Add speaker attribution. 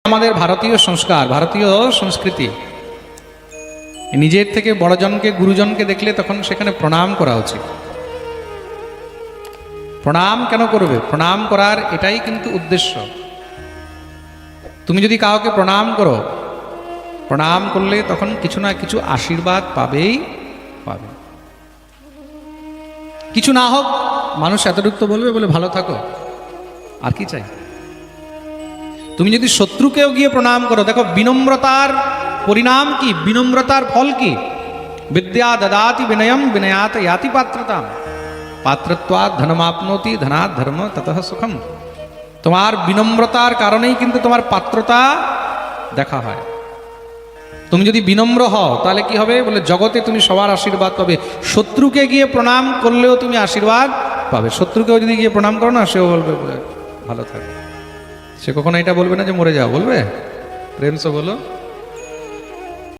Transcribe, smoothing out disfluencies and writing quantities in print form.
Speaker 1: আমাদের ভারতীয় সংস্কার, ভারতীয় সংস্কৃতি। নিজের থেকে বড়জনকে, গুরুজনকে দেখলে তখন সেখানে প্রণাম করা উচিত। প্রণাম কেন করবে? প্রণাম করার এটাই কিন্তু উদ্দেশ্য। তুমি যদি কাউকে প্রণাম করো, প্রণাম করলে তখন কিছু না কিছু আশীর্বাদ পাবেই পাবে। কিছু না হোক মানুষ এতটুকু তো বলবে, বলে ভালো থাকো, আর কি চাই। তুমি যদি শত্রুকেও গিয়ে প্রণাম করো, দেখো বিনম্রতার পরিণাম কি, বিনম্রতার ফল কি। বিদ্যা দদাতি বিনয়ম বিনয়াত ইয়াতি পাত্রতাম পাত্রত্বাৎ ধনমাপ্নোতি ধনাৎ ধর্ম ততঃ সুখম। তোমার বিনম্রতার কারণেই কিন্তু তোমার পাত্রতা দেখা হয়। তুমি যদি বিনম্র হও তাহলে কি হবে বলে, জগতে তুমি সবার আশীর্বাদ পাবে। শত্রুকে গিয়ে প্রণাম করলেও তুমি আশীর্বাদ পাবে। শত্রুকেও যদি গিয়ে প্রণাম করো না, সেও বলবে ভালো থাকে। সে কখনো এটা বলবে না যে মরে যাও, বলবে প্রেম সে বলো।